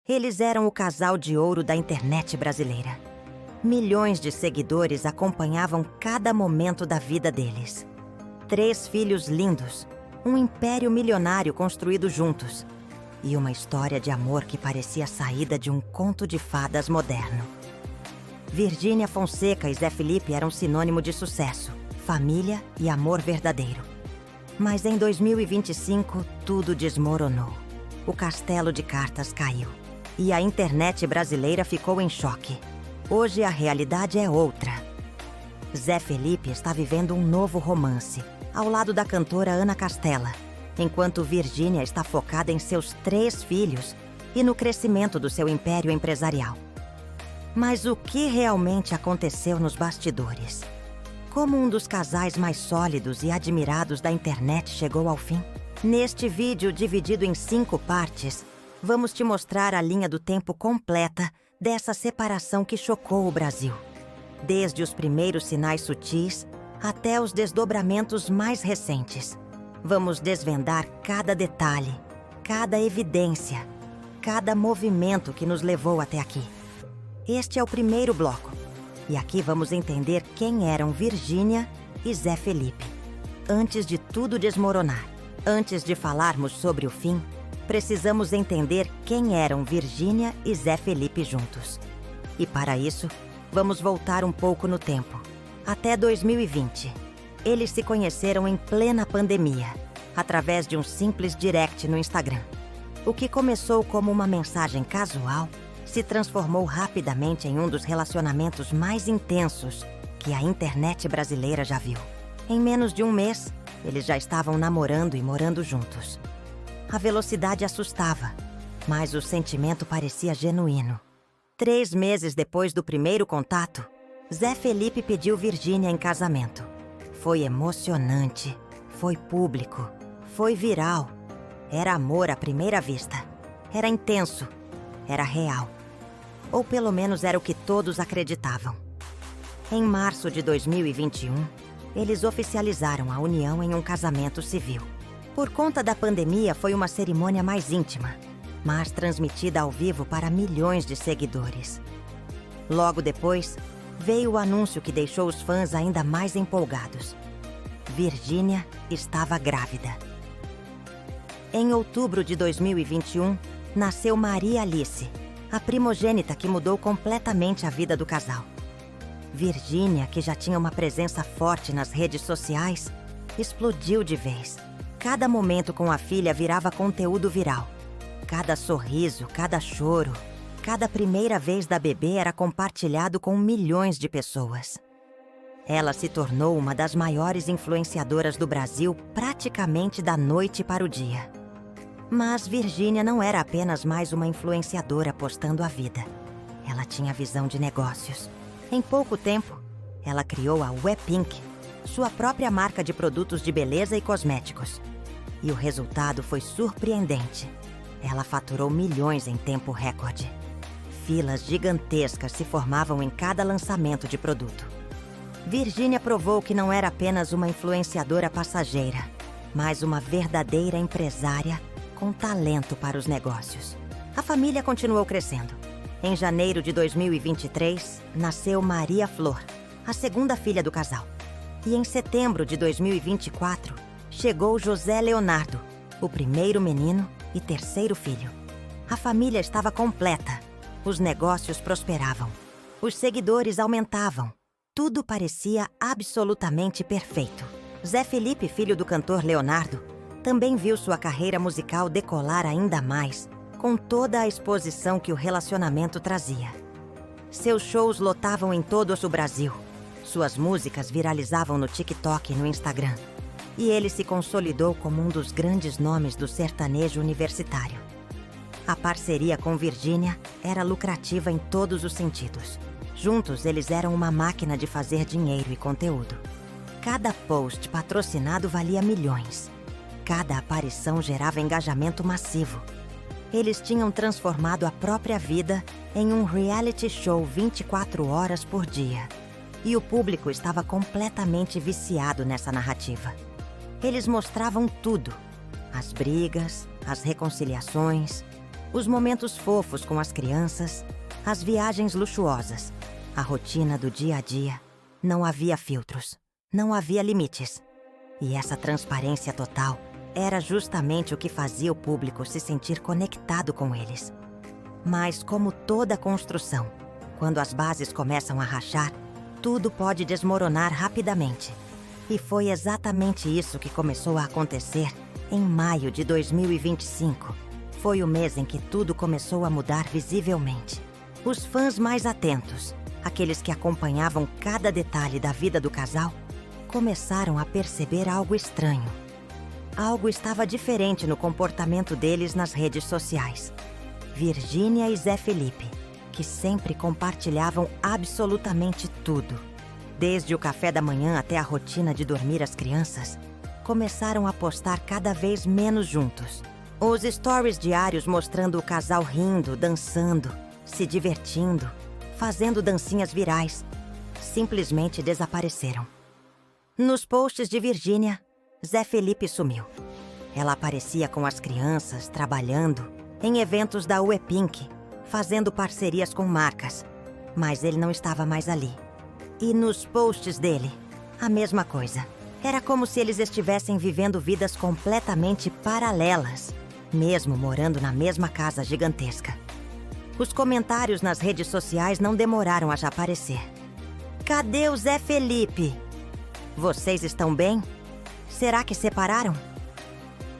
Eles eram o casal de ouro da internet brasileira. Milhões de seguidores acompanhavam cada momento da vida deles. 3 filhos lindos, um império milionário construído juntos e uma história de amor que parecia saída de um conto de fadas moderno. Virgínia Fonseca e Zé Felipe eram sinônimo de sucesso, família e amor verdadeiro. Mas em 2025, tudo desmoronou. O castelo de cartas caiu e a internet brasileira ficou em choque. Hoje a realidade é outra. Zé Felipe está vivendo um novo romance, ao lado da cantora Ana Castela, enquanto Virgínia está focada em seus 3 filhos e no crescimento do seu império empresarial. Mas o que realmente aconteceu nos bastidores? Como um dos casais mais sólidos e admirados da internet chegou ao fim? Neste vídeo, dividido em 5 partes, vamos te mostrar a linha do tempo completa dessa separação que chocou o Brasil. Desde os primeiros sinais sutis até os desdobramentos mais recentes. Vamos desvendar cada detalhe, cada evidência, cada movimento que nos levou até aqui. Este é o primeiro bloco. E aqui vamos entender quem eram Virgínia e Zé Felipe. Antes de tudo desmoronar, antes de falarmos sobre o fim, precisamos entender quem eram Virgínia e Zé Felipe juntos. E para isso, vamos voltar um pouco no tempo, até 2020. Eles se conheceram em plena pandemia, através de um simples direct no Instagram. O que começou como uma mensagem casual se transformou rapidamente em um dos relacionamentos mais intensos que a internet brasileira já viu. Em menos de um mês, eles já estavam namorando e morando juntos. A velocidade assustava, mas o sentimento parecia genuíno. 3 meses depois do primeiro contato, Zé Felipe pediu Virgínia em casamento. Foi emocionante, foi público, foi viral. Era amor à primeira vista. Era intenso, era real. Ou pelo menos era o que todos acreditavam. Em março de 2021, eles oficializaram a união em um casamento civil. Por conta da pandemia, foi uma cerimônia mais íntima, mas transmitida ao vivo para milhões de seguidores. Logo depois, veio o anúncio que deixou os fãs ainda mais empolgados. Virgínia estava grávida. Em outubro de 2021, nasceu Maria Alice, a primogênita que mudou completamente a vida do casal. Virgínia, que já tinha uma presença forte nas redes sociais, explodiu de vez. Cada momento com a filha virava conteúdo viral. Cada sorriso, cada choro, cada primeira vez da bebê era compartilhado com milhões de pessoas. Ela se tornou uma das maiores influenciadoras do Brasil praticamente da noite para o dia. Mas Virgínia não era apenas mais uma influenciadora postando a vida. Ela tinha visão de negócios. Em pouco tempo, ela criou a Wepink, sua própria marca de produtos de beleza e cosméticos. E o resultado foi surpreendente. Ela faturou milhões em tempo recorde. Filas gigantescas se formavam em cada lançamento de produto. Virgínia provou que não era apenas uma influenciadora passageira, mas uma verdadeira empresária com talento para os negócios. A família continuou crescendo. Em janeiro de 2023, nasceu Maria Flor, a segunda filha do casal. E em setembro de 2024, chegou José Leonardo, o primeiro menino e terceiro filho. A família estava completa. Os negócios prosperavam. Os seguidores aumentavam. Tudo parecia absolutamente perfeito. Zé Felipe, filho do cantor Leonardo, também viu sua carreira musical decolar ainda mais, com toda a exposição que o relacionamento trazia. Seus shows lotavam em todo o Brasil. Suas músicas viralizavam no TikTok e no Instagram. E ele se consolidou como um dos grandes nomes do sertanejo universitário. A parceria com Virgínia era lucrativa em todos os sentidos. Juntos, eles eram uma máquina de fazer dinheiro e conteúdo. Cada post patrocinado valia milhões. Cada aparição gerava engajamento massivo. Eles tinham transformado a própria vida em um reality show 24 horas por dia. E o público estava completamente viciado nessa narrativa. Eles mostravam tudo: as brigas, as reconciliações, Os momentos fofos com as crianças, as viagens luxuosas, a rotina do dia a dia. Não havia filtros, não havia limites. E essa transparência total era justamente o que fazia o público se sentir conectado com eles. Mas, como toda construção, quando as bases começam a rachar, tudo pode desmoronar rapidamente. E foi exatamente isso que começou a acontecer em maio de 2025. Foi o mês em que tudo começou a mudar visivelmente. Os fãs mais atentos, aqueles que acompanhavam cada detalhe da vida do casal, começaram a perceber algo estranho. Algo estava diferente no comportamento deles nas redes sociais. Virgínia e Zé Felipe, que sempre compartilhavam absolutamente tudo, desde o café da manhã até a rotina de dormir as crianças, começaram a postar cada vez menos juntos. Os stories diários mostrando o casal rindo, dançando, se divertindo, fazendo dancinhas virais, simplesmente desapareceram. Nos posts de Virgínia, Zé Felipe sumiu. Ela aparecia com as crianças, trabalhando, em eventos da Uepink, fazendo parcerias com marcas, mas ele não estava mais ali. E nos posts dele, a mesma coisa. Era como se eles estivessem vivendo vidas completamente paralelas, mesmo morando na mesma casa gigantesca. Os comentários nas redes sociais não demoraram a já aparecer. Cadê o Zé Felipe? Vocês estão bem? Será que separaram?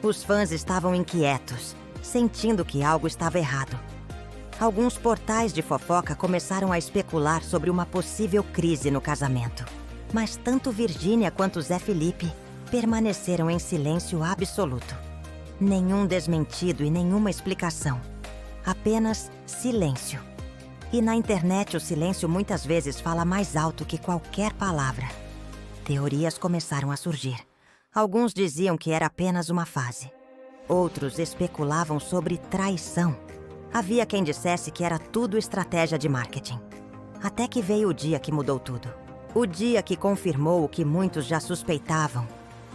Os fãs estavam inquietos, sentindo que algo estava errado. Alguns portais de fofoca começaram a especular sobre uma possível crise no casamento. Mas tanto Virgínia quanto Zé Felipe permaneceram em silêncio absoluto. Nenhum desmentido e nenhuma explicação. Apenas silêncio. E na internet o silêncio muitas vezes fala mais alto que qualquer palavra. Teorias começaram a surgir. Alguns diziam que era apenas uma fase. Outros especulavam sobre traição. Havia quem dissesse que era tudo estratégia de marketing. Até que veio o dia que mudou tudo. O dia que confirmou o que muitos já suspeitavam,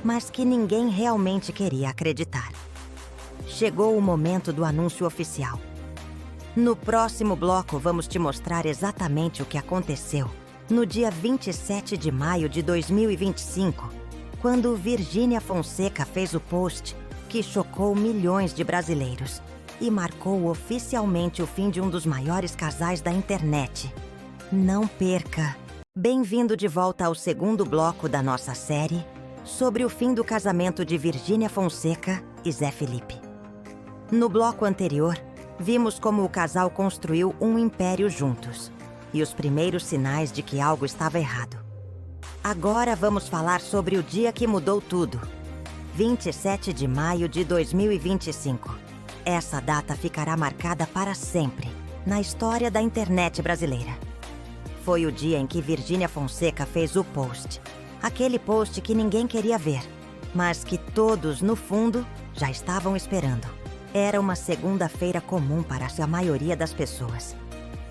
mas que ninguém realmente queria acreditar. Chegou o momento do anúncio oficial. No próximo bloco, vamos te mostrar exatamente o que aconteceu no dia 27 de maio de 2025, quando Virgínia Fonseca fez o post que chocou milhões de brasileiros e marcou oficialmente o fim de um dos maiores casais da internet. Não perca! Bem-vindo de volta ao segundo bloco da nossa série sobre o fim do casamento de Virgínia Fonseca e Zé Felipe. No bloco anterior, vimos como o casal construiu um império juntos e os primeiros sinais de que algo estava errado. Agora vamos falar sobre o dia que mudou tudo. 27 de maio de 2025. Essa data ficará marcada para sempre na história da internet brasileira. Foi o dia em que Virgínia Fonseca fez o post. Aquele post que ninguém queria ver, mas que todos, no fundo, já estavam esperando. Era uma segunda-feira comum para a maioria das pessoas.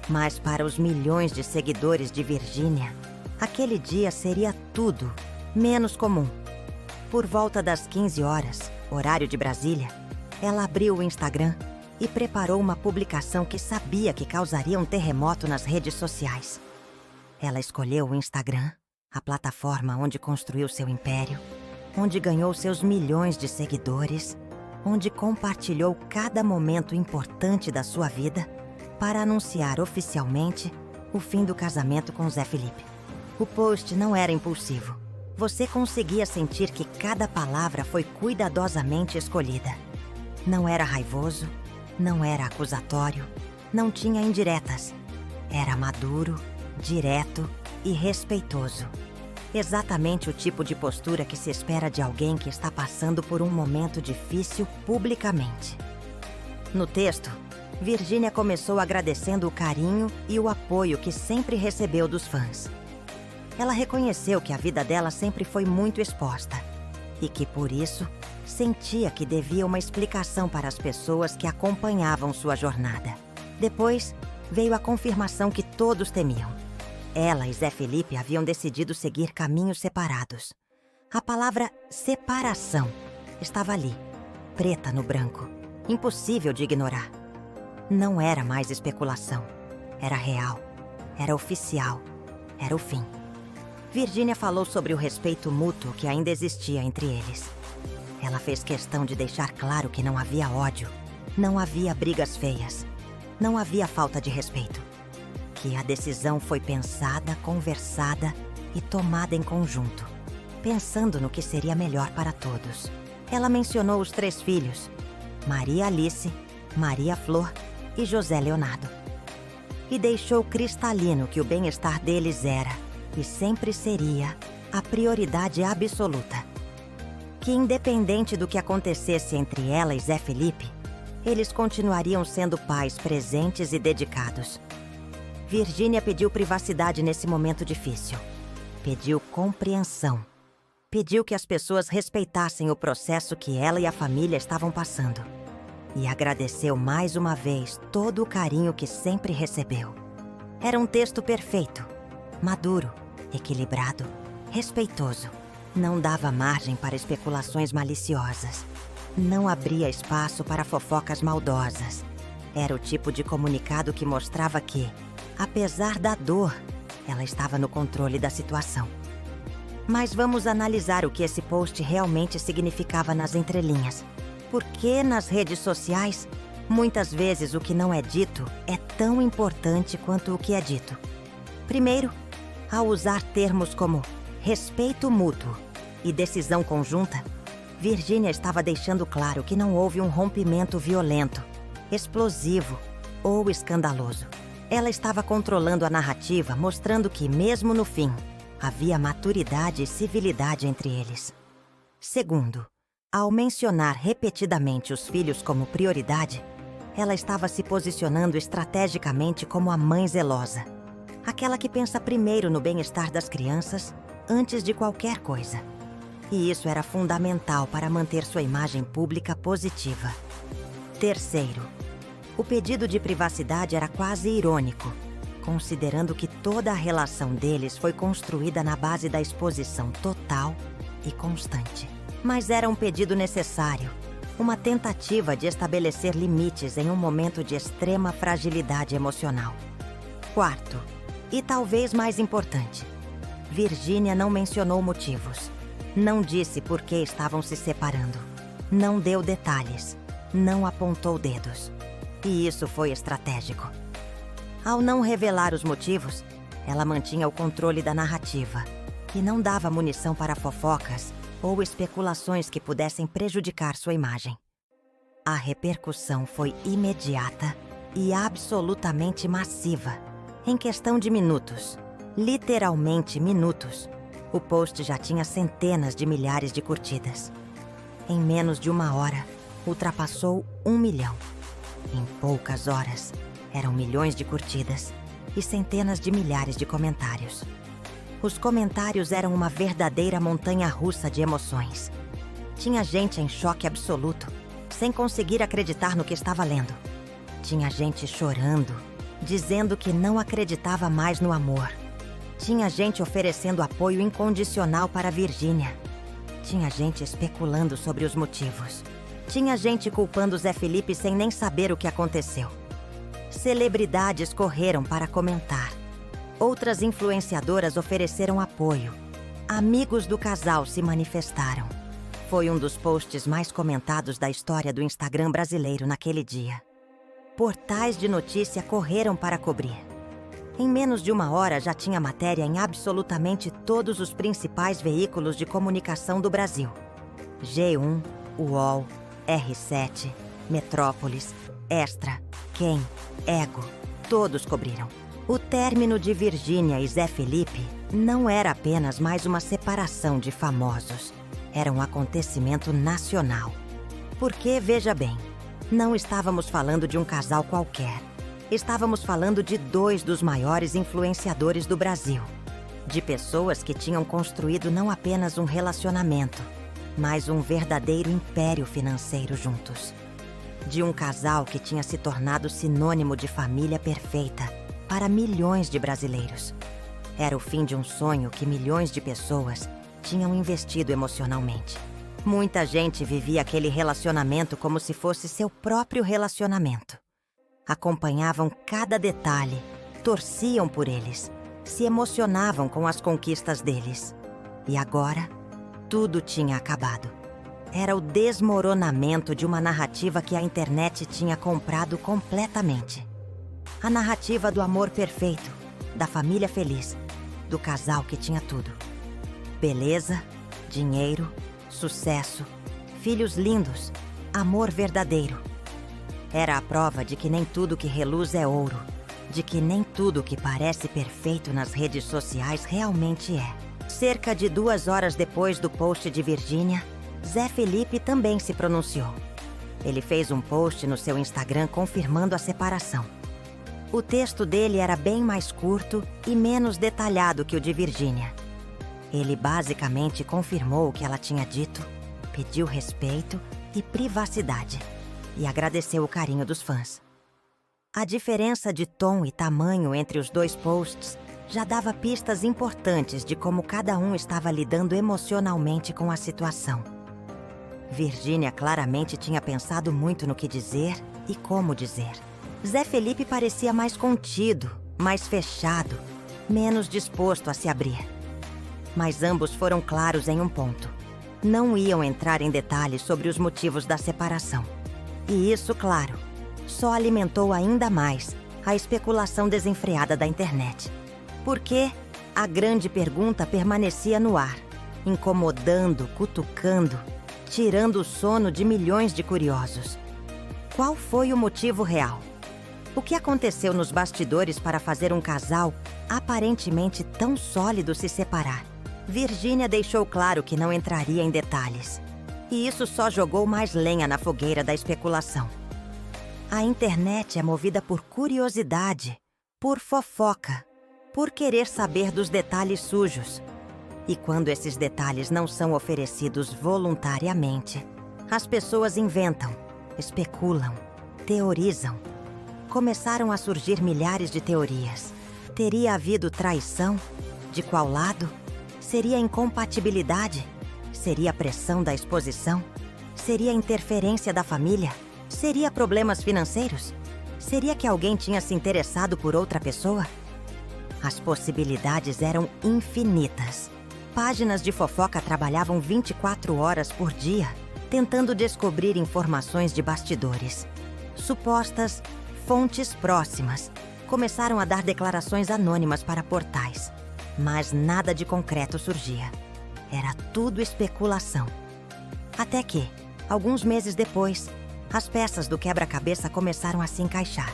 Mas para os milhões de seguidores de Virgínia, aquele dia seria tudo menos comum. Por volta das 15 horas, horário de Brasília, ela abriu o Instagram e preparou uma publicação que sabia que causaria um terremoto nas redes sociais. Ela escolheu o Instagram, a plataforma onde construiu seu império, onde ganhou seus milhões de seguidores, onde compartilhou cada momento importante da sua vida para anunciar oficialmente o fim do casamento com Zé Felipe. O post não era impulsivo. Você conseguia sentir que cada palavra foi cuidadosamente escolhida. Não era raivoso, não era acusatório, não tinha indiretas. Era maduro, direto e respeitoso. Exatamente o tipo de postura que se espera de alguém que está passando por um momento difícil publicamente. No texto, Virgínia começou agradecendo o carinho e o apoio que sempre recebeu dos fãs. Ela reconheceu que a vida dela sempre foi muito exposta e que, por isso, sentia que devia uma explicação para as pessoas que acompanhavam sua jornada. Depois, veio a confirmação que todos temiam. Ela e Zé Felipe haviam decidido seguir caminhos separados. A palavra separação estava ali, preta no branco, impossível de ignorar. Não era mais especulação. Era real. Era oficial. Era o fim. Virgínia falou sobre o respeito mútuo que ainda existia entre eles. Ela fez questão de deixar claro que não havia ódio, não havia brigas feias, não havia falta de respeito. Que a decisão foi pensada, conversada e tomada em conjunto, pensando no que seria melhor para todos. Ela mencionou os 3 filhos, Maria Alice, Maria Flor e José Leonardo. E deixou cristalino que o bem-estar deles era, e sempre seria, a prioridade absoluta. Que independente do que acontecesse entre ela e Zé Felipe, eles continuariam sendo pais presentes e dedicados. Virgínia pediu privacidade nesse momento difícil. Pediu compreensão. Pediu que as pessoas respeitassem o processo que ela e a família estavam passando. E agradeceu mais uma vez todo o carinho que sempre recebeu. Era um texto perfeito, maduro, equilibrado, respeitoso. Não dava margem para especulações maliciosas. Não abria espaço para fofocas maldosas. Era o tipo de comunicado que mostrava que, apesar da dor, ela estava no controle da situação. Mas vamos analisar o que esse post realmente significava nas entrelinhas. Porque nas redes sociais, muitas vezes o que não é dito é tão importante quanto o que é dito. Primeiro, ao usar termos como respeito mútuo e decisão conjunta, Virgínia estava deixando claro que não houve um rompimento violento, explosivo ou escandaloso. Ela estava controlando a narrativa, mostrando que, mesmo no fim, havia maturidade e civilidade entre eles. Segundo, ao mencionar repetidamente os filhos como prioridade, ela estava se posicionando estrategicamente como a mãe zelosa. Aquela que pensa primeiro no bem-estar das crianças antes de qualquer coisa. E isso era fundamental para manter sua imagem pública positiva. Terceiro, o pedido de privacidade era quase irônico, considerando que toda a relação deles foi construída na base da exposição total e constante. Mas era um pedido necessário, uma tentativa de estabelecer limites em um momento de extrema fragilidade emocional. Quarto, e talvez mais importante, Virgínia não mencionou motivos. Não disse por que estavam se separando. Não deu detalhes. Não apontou dedos. E isso foi estratégico. Ao não revelar os motivos, ela mantinha o controle da narrativa e não dava munição para fofocas ou especulações que pudessem prejudicar sua imagem. A repercussão foi imediata e absolutamente massiva. Em questão de minutos, literalmente minutos, o post já tinha centenas de milhares de curtidas. Em menos de 1 hora, ultrapassou 1 milhão. Em poucas horas, eram milhões de curtidas e centenas de milhares de comentários. Os comentários eram uma verdadeira montanha-russa de emoções. Tinha gente em choque absoluto, sem conseguir acreditar no que estava lendo. Tinha gente chorando, dizendo que não acreditava mais no amor. Tinha gente oferecendo apoio incondicional para Virgínia. Tinha gente especulando sobre os motivos. Tinha gente culpando Zé Felipe sem nem saber o que aconteceu. Celebridades correram para comentar. Outras influenciadoras ofereceram apoio. Amigos do casal se manifestaram. Foi um dos posts mais comentados da história do Instagram brasileiro naquele dia. Portais de notícia correram para cobrir. Em menos de 1 hora já tinha matéria em absolutamente todos os principais veículos de comunicação do Brasil. G1, UOL, R7, Metrópolis, Extra, Quem, Ego, todos cobriram. O término de Virgínia e Zé Felipe não era apenas mais uma separação de famosos. Era um acontecimento nacional. Porque, veja bem, não estávamos falando de um casal qualquer. Estávamos falando de 2 dos maiores influenciadores do Brasil. De pessoas que tinham construído não apenas um relacionamento, mas um verdadeiro império financeiro juntos. De um casal que tinha se tornado sinônimo de família perfeita para milhões de brasileiros. Era o fim de um sonho que milhões de pessoas tinham investido emocionalmente. Muita gente vivia aquele relacionamento como se fosse seu próprio relacionamento. Acompanhavam cada detalhe, torciam por eles, se emocionavam com as conquistas deles. E agora, tudo tinha acabado. Era o desmoronamento de uma narrativa que a internet tinha comprado completamente. A narrativa do amor perfeito, da família feliz, do casal que tinha tudo. Beleza, dinheiro, sucesso, filhos lindos, amor verdadeiro. Era a prova de que nem tudo que reluz é ouro, de que nem tudo que parece perfeito nas redes sociais realmente é. Cerca de 2 horas depois do post de Virgínia, Zé Felipe também se pronunciou. Ele fez um post no seu Instagram confirmando a separação. O texto dele era bem mais curto e menos detalhado que o de Virgínia. Ele basicamente confirmou o que ela tinha dito, pediu respeito e privacidade e agradeceu o carinho dos fãs. A diferença de tom e tamanho entre os 2 posts já dava pistas importantes de como cada um estava lidando emocionalmente com a situação. Virgínia claramente tinha pensado muito no que dizer e como dizer. Zé Felipe parecia mais contido, mais fechado, menos disposto a se abrir. Mas ambos foram claros em um ponto. Não iam entrar em detalhes sobre os motivos da separação. E isso, claro, só alimentou ainda mais a especulação desenfreada da internet. Porque a grande pergunta permanecia no ar, incomodando, cutucando, tirando o sono de milhões de curiosos. Qual foi o motivo real? O que aconteceu nos bastidores para fazer um casal aparentemente tão sólido se separar? Virgínia deixou claro que não entraria em detalhes. E isso só jogou mais lenha na fogueira da especulação. A internet é movida por curiosidade, por fofoca, por querer saber dos detalhes sujos. E quando esses detalhes não são oferecidos voluntariamente, as pessoas inventam, especulam, teorizam. Começaram a surgir milhares de teorias. Teria havido traição? De qual lado? Seria incompatibilidade? Seria pressão da exposição? Seria interferência da família? Seria problemas financeiros? Seria que alguém tinha se interessado por outra pessoa? As possibilidades eram infinitas. Páginas de fofoca trabalhavam 24 horas por dia, tentando descobrir informações de bastidores. Supostas fontes próximas começaram a dar declarações anônimas para portais, mas nada de concreto surgia. Era tudo especulação. Até que, alguns meses depois, as peças do quebra-cabeça começaram a se encaixar.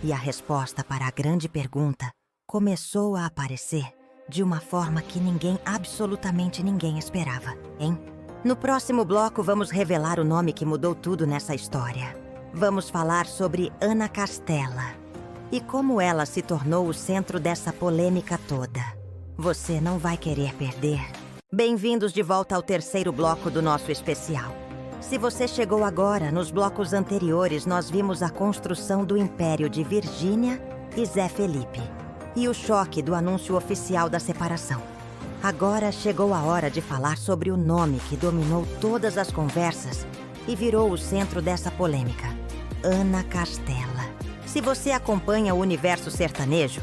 E a resposta para a grande pergunta começou a aparecer de uma forma que ninguém, absolutamente ninguém esperava, hein? No próximo bloco, vamos revelar o nome que mudou tudo nessa história. Vamos falar sobre Ana Castela e como ela se tornou o centro dessa polêmica toda. Você não vai querer perder. Bem-vindos de volta ao terceiro bloco do nosso especial. Se você chegou agora, nos blocos anteriores nós vimos a construção do império de Virgínia e Zé Felipe e o choque do anúncio oficial da separação. Agora chegou a hora de falar sobre o nome que dominou todas as conversas e virou o centro dessa polêmica: Ana Castela. Se você acompanha o universo sertanejo,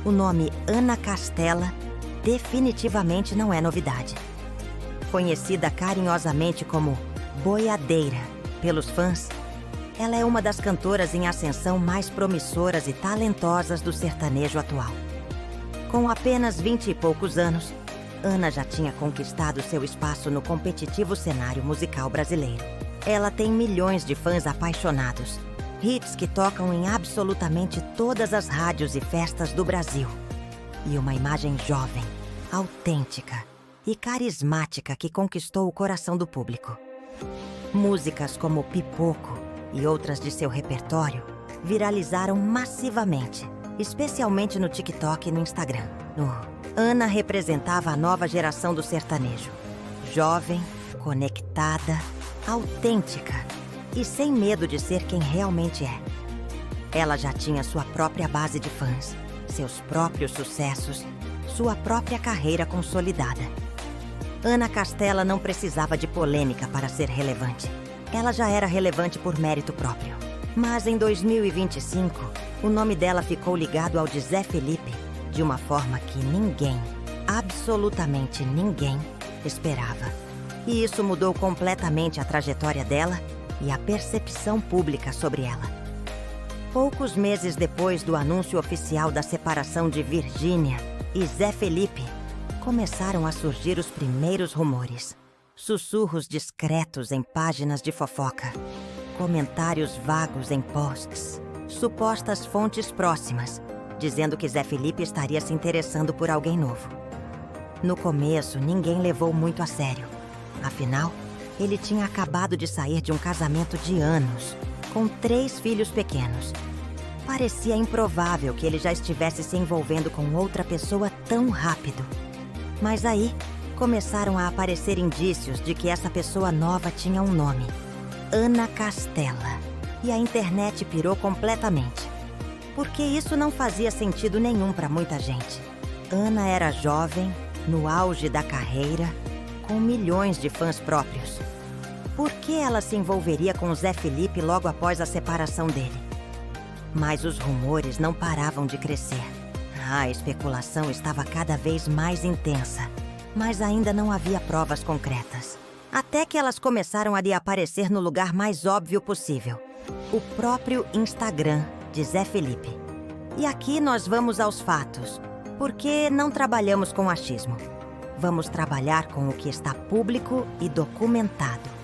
o nome Ana Castela definitivamente não é novidade. Conhecida carinhosamente como Boiadeira pelos fãs, ela é uma das cantoras em ascensão mais promissoras e talentosas do sertanejo atual. Com apenas 20 e poucos anos, Ana já tinha conquistado seu espaço no competitivo cenário musical brasileiro. Ela tem milhões de fãs apaixonados, hits que tocam em absolutamente todas as rádios e festas do Brasil. E uma imagem jovem, autêntica e carismática que conquistou o coração do público. Músicas como Pipoco e outras de seu repertório viralizaram massivamente, especialmente no TikTok e no Instagram. Ana representava a nova geração do sertanejo. Jovem, conectada, autêntica e sem medo de ser quem realmente é. Ela já tinha sua própria base de fãs, seus próprios sucessos, sua própria carreira consolidada. Ana Castela não precisava de polêmica para ser relevante. Ela já era relevante por mérito próprio. Mas em 2025, o nome dela ficou ligado ao de Zé Felipe de uma forma que ninguém, absolutamente ninguém, esperava. E isso mudou completamente a trajetória dela e a percepção pública sobre ela. Poucos meses depois do anúncio oficial da separação de Virgínia e Zé Felipe, começaram a surgir os primeiros rumores. Sussurros discretos em páginas de fofoca, comentários vagos em posts, supostas fontes próximas, dizendo que Zé Felipe estaria se interessando por alguém novo. No começo, ninguém levou muito a sério. Afinal, ele tinha acabado de sair de um casamento de anos, com 3 filhos pequenos. Parecia improvável que ele já estivesse se envolvendo com outra pessoa tão rápido. Mas aí, começaram a aparecer indícios de que essa pessoa nova tinha um nome: Ana Castela. E a internet pirou completamente. Porque isso não fazia sentido nenhum para muita gente. Ana era jovem, no auge da carreira, com milhões de fãs próprios. Por que ela se envolveria com Zé Felipe logo após a separação dele? Mas os rumores não paravam de crescer. A especulação estava cada vez mais intensa, mas ainda não havia provas concretas. Até que elas começaram a lhe aparecer no lugar mais óbvio possível: o próprio Instagram de Zé Felipe. E aqui nós vamos aos fatos, porque não trabalhamos com achismo. Vamos trabalhar com o que está público e documentado.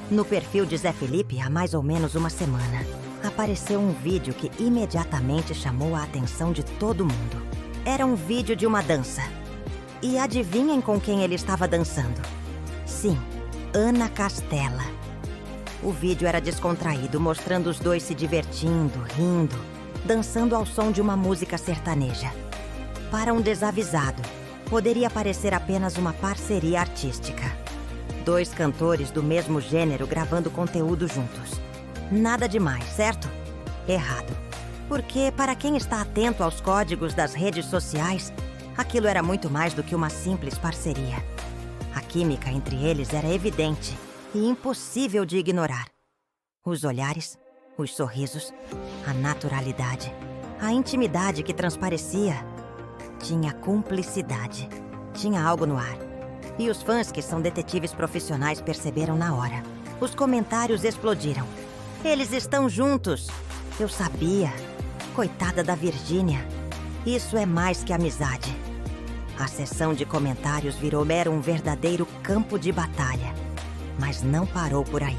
No perfil de Zé Felipe, há mais ou menos uma semana, apareceu um vídeo que imediatamente chamou a atenção de todo mundo. Era um vídeo de uma dança. E adivinhem com quem ele estava dançando? Sim, Ana Castela. O vídeo era descontraído, mostrando os dois se divertindo, rindo, dançando ao som de uma música sertaneja. Para um desavisado, poderia parecer apenas uma parceria artística. 2 cantores do mesmo gênero gravando conteúdo juntos. Nada demais, certo? Errado. Porque, para quem está atento aos códigos das redes sociais, aquilo era muito mais do que uma simples parceria. A química entre eles era evidente e impossível de ignorar. Os olhares, os sorrisos, a naturalidade, a intimidade que transparecia. Tinha cumplicidade, tinha algo no ar. E os fãs, que são detetives profissionais, perceberam na hora. Os comentários explodiram. Eles estão juntos. Eu sabia. Coitada da Virgínia. Isso é mais que amizade. A sessão de comentários virou um verdadeiro campo de batalha. Mas não parou por aí.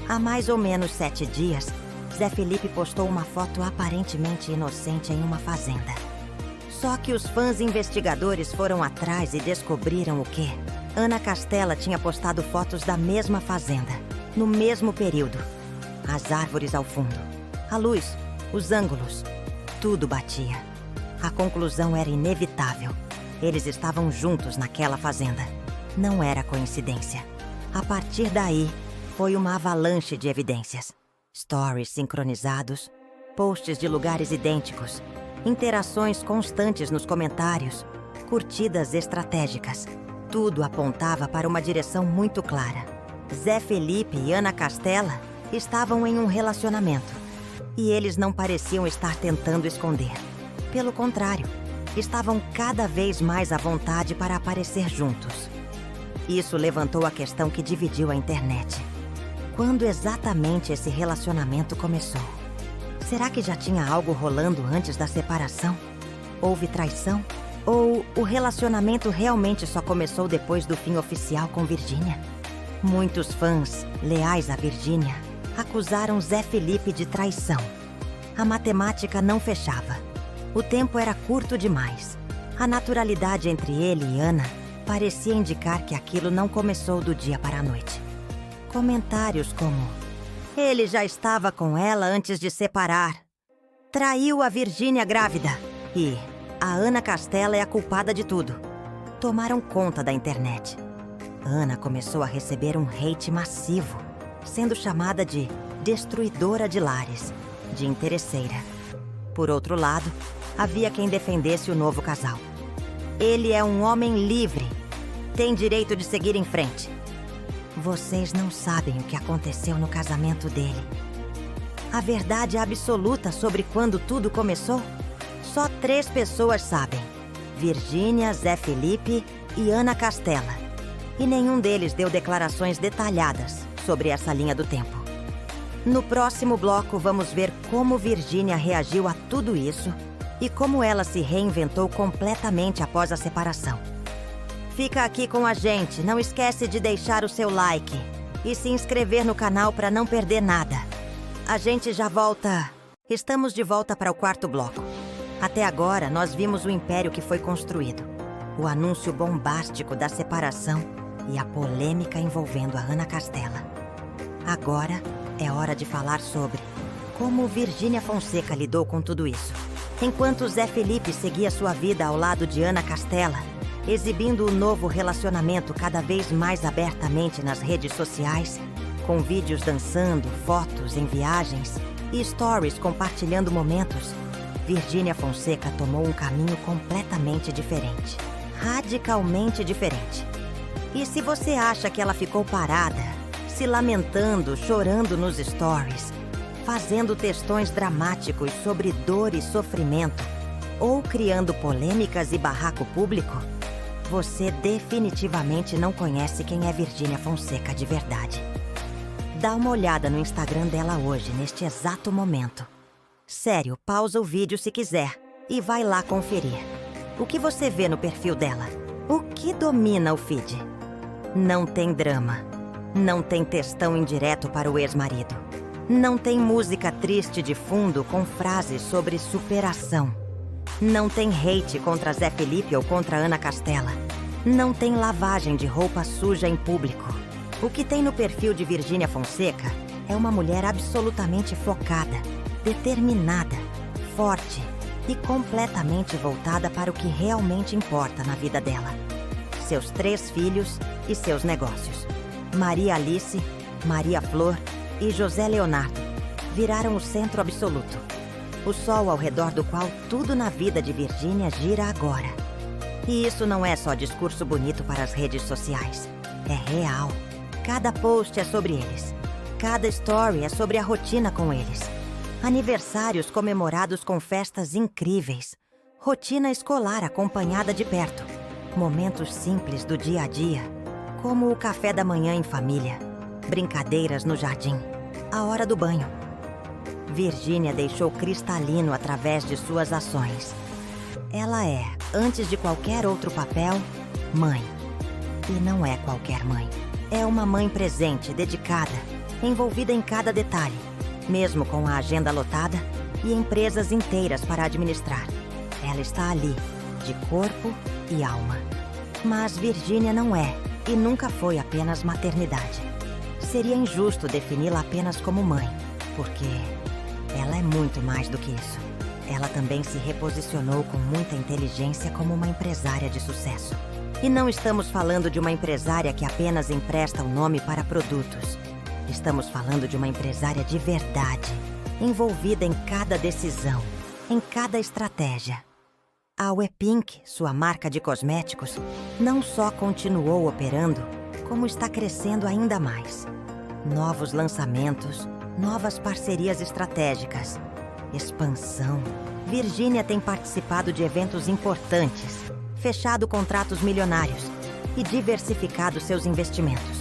Há mais ou menos 7 dias, Zé Felipe postou uma foto aparentemente inocente em uma fazenda. Só que os fãs investigadores foram atrás e descobriram o quê? Ana Castela tinha postado fotos da mesma fazenda, no mesmo período. As árvores ao fundo, a luz, os ângulos, tudo batia. A conclusão era inevitável. Eles estavam juntos naquela fazenda. Não era coincidência. A partir daí, foi uma avalanche de evidências. Stories sincronizados, posts de lugares idênticos, interações constantes nos comentários, curtidas estratégicas. Tudo apontava para uma direção muito clara. Zé Felipe e Ana Castela estavam em um relacionamento. E eles não pareciam estar tentando esconder. Pelo contrário, estavam cada vez mais à vontade para aparecer juntos. Isso levantou a questão que dividiu a internet. Quando exatamente esse relacionamento começou? Será que já tinha algo rolando antes da separação? Houve traição? Ou o relacionamento realmente só começou depois do fim oficial com Virgínia? Muitos fãs, leais a Virgínia, acusaram Zé Felipe de traição. A matemática não fechava. O tempo era curto demais. A naturalidade entre ele e Ana parecia indicar que aquilo não começou do dia para a noite. Comentários como: ele já estava com ela antes de separar. Traiu a Virgínia grávida. E a Ana Castela é a culpada de tudo. Tomaram conta da internet. Ana começou a receber um hate massivo, sendo chamada de destruidora de lares, de interesseira. Por outro lado, havia quem defendesse o novo casal. Ele é um homem livre. Tem direito de seguir em frente. Vocês não sabem o que aconteceu no casamento dele. A verdade absoluta sobre quando tudo começou? Só 3 pessoas sabem: Virgínia, Zé Felipe e Ana Castela. E nenhum deles deu declarações detalhadas sobre essa linha do tempo. No próximo bloco, vamos ver como Virgínia reagiu a tudo isso e como ela se reinventou completamente após a separação. Fica aqui com a gente, não esquece de deixar o seu like e se inscrever no canal para não perder nada. A gente já volta. Estamos de volta para o 4º bloco. Até agora, nós vimos o império que foi construído, o anúncio bombástico da separação e a polêmica envolvendo a Ana Castela. Agora é hora de falar sobre como Virgínia Fonseca lidou com tudo isso. Enquanto Zé Felipe seguia sua vida ao lado de Ana Castela, exibindo o novo relacionamento cada vez mais abertamente nas redes sociais, com vídeos dançando, fotos em viagens e stories compartilhando momentos, Virgínia Fonseca tomou um caminho completamente diferente. Radicalmente diferente. E se você acha que ela ficou parada, se lamentando, chorando nos stories, fazendo textões dramáticos sobre dor e sofrimento, ou criando polêmicas e barraco público, você definitivamente não conhece quem é Virgínia Fonseca de verdade. Dá uma olhada no Instagram dela hoje, neste exato momento. Sério, pausa o vídeo se quiser e vai lá conferir. O que você vê no perfil dela? O que domina o feed? Não tem drama. Não tem textão indireto para o ex-marido. Não tem música triste de fundo com frases sobre superação. Não tem hate contra Zé Felipe ou contra Ana Castela. Não tem lavagem de roupa suja em público. O que tem no perfil de Virgínia Fonseca é uma mulher absolutamente focada, determinada, forte e completamente voltada para o que realmente importa na vida dela. Seus 3 filhos e seus negócios. Maria Alice, Maria Flor e José Leonardo viraram o centro absoluto. O sol ao redor do qual tudo na vida de Virgínia gira agora. E isso não é só discurso bonito para as redes sociais. É real. Cada post é sobre eles. Cada story é sobre a rotina com eles. Aniversários comemorados com festas incríveis. Rotina escolar acompanhada de perto. Momentos simples do dia a dia, como o café da manhã em família, brincadeiras no jardim, a hora do banho. Virgínia deixou cristalino através de suas ações. Ela é, antes de qualquer outro papel, mãe. E não é qualquer mãe. É uma mãe presente, dedicada, envolvida em cada detalhe, mesmo com a agenda lotada e empresas inteiras para administrar. Ela está ali, de corpo e alma. Mas Virgínia não é e nunca foi apenas maternidade. Seria injusto defini-la apenas como mãe, porque ela é muito mais do que isso. Ela também se reposicionou com muita inteligência como uma empresária de sucesso. E não estamos falando de uma empresária que apenas empresta o nome para produtos. Estamos falando de uma empresária de verdade, envolvida em cada decisão, em cada estratégia. A Wepink, sua marca de cosméticos, não só continuou operando, como está crescendo ainda mais. Novos lançamentos, novas parcerias estratégicas, expansão. Virgínia tem participado de eventos importantes, fechado contratos milionários e diversificado seus investimentos.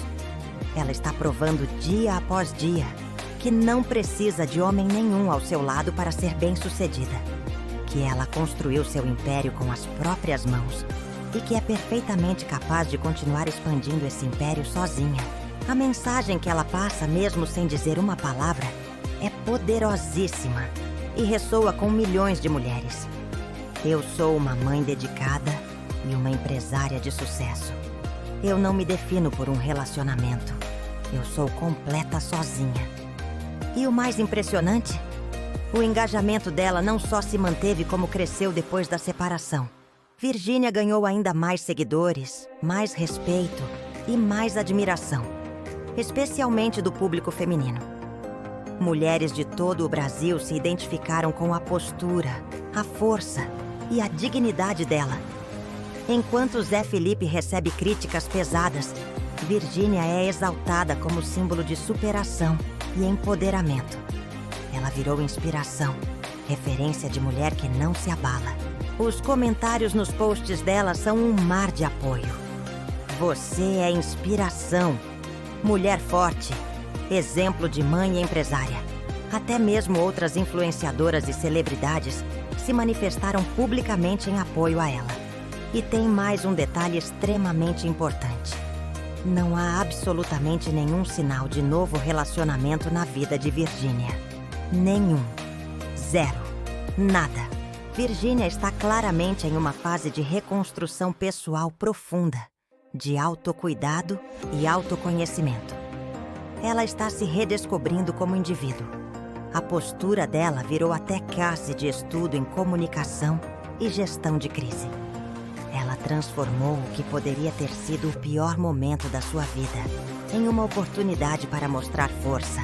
Ela está provando dia após dia que não precisa de homem nenhum ao seu lado para ser bem-sucedida, que ela construiu seu império com as próprias mãos e que é perfeitamente capaz de continuar expandindo esse império sozinha. A mensagem que ela passa, mesmo sem dizer uma palavra, é poderosíssima e ressoa com milhões de mulheres. Eu sou uma mãe dedicada e uma empresária de sucesso. Eu não me defino por um relacionamento. Eu sou completa sozinha. E o mais impressionante? O engajamento dela não só se manteve como cresceu depois da separação. Virgínia ganhou ainda mais seguidores, mais respeito e mais admiração, especialmente do público feminino. Mulheres de todo o Brasil se identificaram com a postura, a força e a dignidade dela. Enquanto Zé Felipe recebe críticas pesadas, Virgínia é exaltada como símbolo de superação e empoderamento. Ela virou inspiração, referência de mulher que não se abala. Os comentários nos posts dela são um mar de apoio. Você é inspiração, mulher forte, exemplo de mãe e empresária. Até mesmo outras influenciadoras e celebridades se manifestaram publicamente em apoio a ela. E tem mais um detalhe extremamente importante. Não há absolutamente nenhum sinal de novo relacionamento na vida de Virgínia. Nenhum. Zero. Nada. Virgínia está claramente em uma fase de reconstrução pessoal profunda, de autocuidado e autoconhecimento. Ela está se redescobrindo como indivíduo. A postura dela virou até classe de estudo em comunicação e gestão de crise. Ela transformou o que poderia ter sido o pior momento da sua vida em uma oportunidade para mostrar força,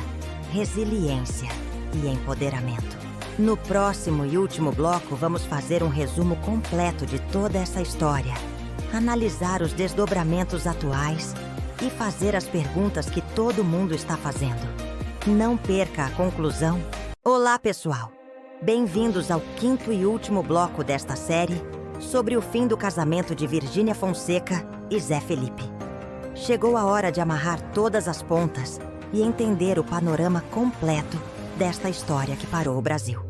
resiliência e empoderamento. No próximo e último bloco, vamos fazer um resumo completo de toda essa história, analisar os desdobramentos atuais e fazer as perguntas que todo mundo está fazendo. Não perca a conclusão. Olá, pessoal! Bem-vindos ao quinto e último bloco desta série sobre o fim do casamento de Virgínia Fonseca e Zé Felipe. Chegou a hora de amarrar todas as pontas e entender o panorama completo desta história que parou o Brasil.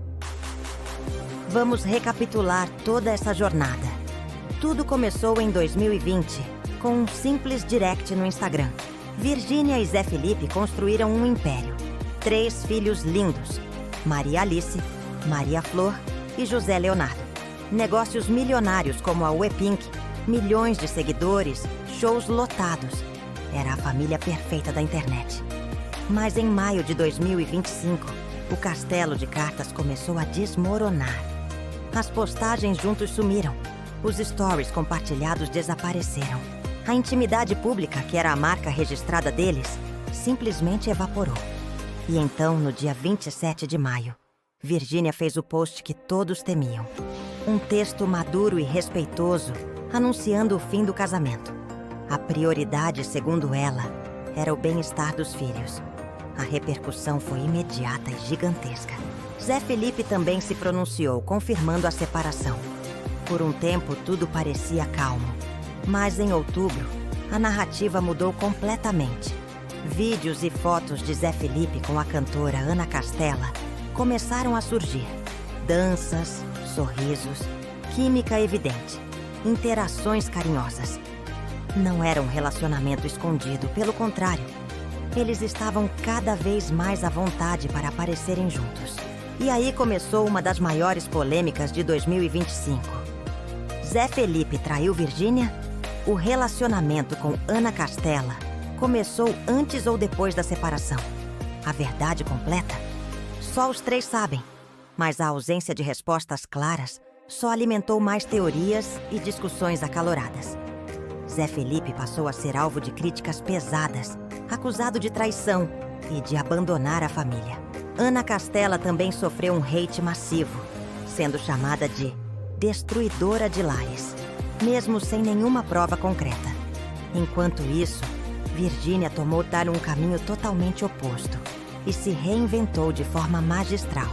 Vamos recapitular toda essa jornada. Tudo começou em 2020, com um simples direct no Instagram. Virgínia e Zé Felipe construíram um império. 3 filhos lindos: Maria Alice, Maria Flor e José Leonardo. Negócios milionários como a Wepink, milhões de seguidores, shows lotados. Era a família perfeita da internet. Mas em maio de 2025, o castelo de cartas começou a desmoronar. As postagens juntos sumiram. Os stories compartilhados desapareceram. A intimidade pública, que era a marca registrada deles, simplesmente evaporou. E então, no dia 27 de maio, Virgínia fez o post que todos temiam. Um texto maduro e respeitoso, anunciando o fim do casamento. A prioridade, segundo ela, era o bem-estar dos filhos. A repercussão foi imediata e gigantesca. Zé Felipe também se pronunciou, confirmando a separação. Por um tempo, tudo parecia calmo. Mas em outubro, a narrativa mudou completamente. Vídeos e fotos de Zé Felipe com a cantora Ana Castela começaram a surgir. Danças, sorrisos, química evidente, interações carinhosas. Não era um relacionamento escondido, pelo contrário. Eles estavam cada vez mais à vontade para aparecerem juntos. E aí começou uma das maiores polêmicas de 2025. Zé Felipe traiu Virgínia? O relacionamento com Ana Castela começou antes ou depois da separação? A verdade completa? Só os 3 sabem. Mas a ausência de respostas claras só alimentou mais teorias e discussões acaloradas. Zé Felipe passou a ser alvo de críticas pesadas, acusado de traição e de abandonar a família. Ana Castela também sofreu um hate massivo, sendo chamada de destruidora de lares, mesmo sem nenhuma prova concreta. Enquanto isso, Virgínia tomou dar um caminho totalmente oposto e se reinventou de forma magistral.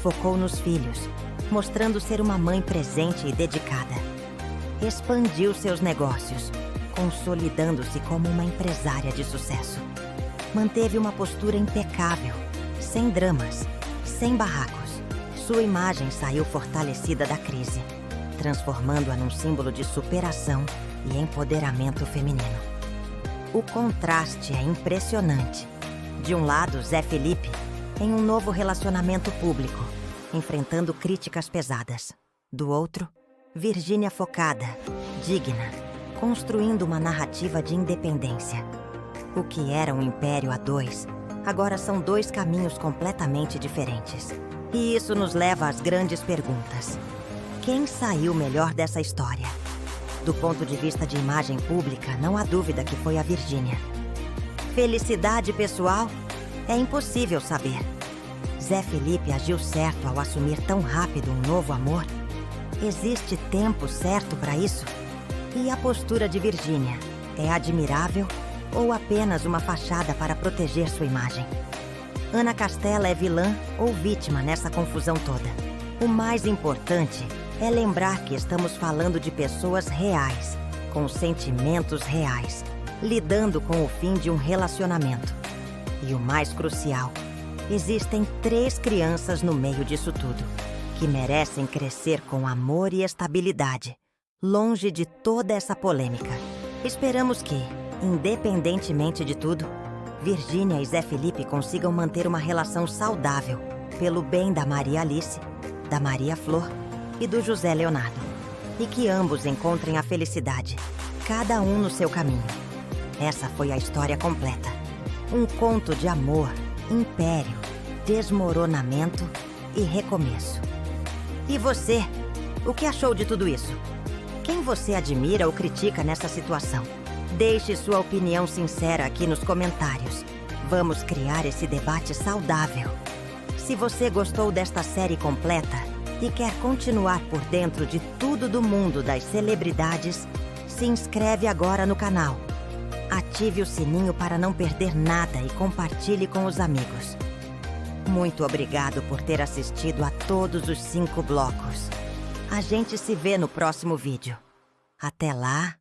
Focou nos filhos, mostrando ser uma mãe presente e dedicada. Expandiu seus negócios, consolidando-se como uma empresária de sucesso. Manteve uma postura impecável, sem dramas, sem barracos. Sua imagem saiu fortalecida da crise, transformando-a num símbolo de superação e empoderamento feminino. O contraste é impressionante. De um lado, Zé Felipe, em um novo relacionamento público, enfrentando críticas pesadas. Do outro, Virgínia focada, digna, construindo uma narrativa de independência. O que era um império a 2, agora são 2 caminhos completamente diferentes. E isso nos leva às grandes perguntas. Quem saiu melhor dessa história? Do ponto de vista de imagem pública, não há dúvida que foi a Virgínia. Felicidade pessoal? É impossível saber. Zé Felipe agiu certo ao assumir tão rápido um novo amor? Existe tempo certo para isso? E a postura de Virgínia é admirável ou apenas uma fachada para proteger sua imagem? Ana Castela é vilã ou vítima nessa confusão toda? O mais importante é lembrar que estamos falando de pessoas reais, com sentimentos reais, lidando com o fim de um relacionamento. E o mais crucial, existem 3 crianças no meio disso tudo, que merecem crescer com amor e estabilidade, longe de toda essa polêmica. Esperamos que, independentemente de tudo, Virgínia e Zé Felipe consigam manter uma relação saudável, pelo bem da Maria Alice, da Maria Flor e do José Leonardo. E que ambos encontrem a felicidade, cada um no seu caminho. Essa foi a história completa. Um conto de amor, império, desmoronamento e recomeço. E você? O que achou de tudo isso? Quem você admira ou critica nessa situação? Deixe sua opinião sincera aqui nos comentários. Vamos criar esse debate saudável. Se você gostou desta série completa e quer continuar por dentro de tudo do mundo das celebridades, se inscreve agora no canal. Ative o sininho para não perder nada e compartilhe com os amigos. Muito obrigado por ter assistido a todos os 5 blocos. A gente se vê no próximo vídeo. Até lá!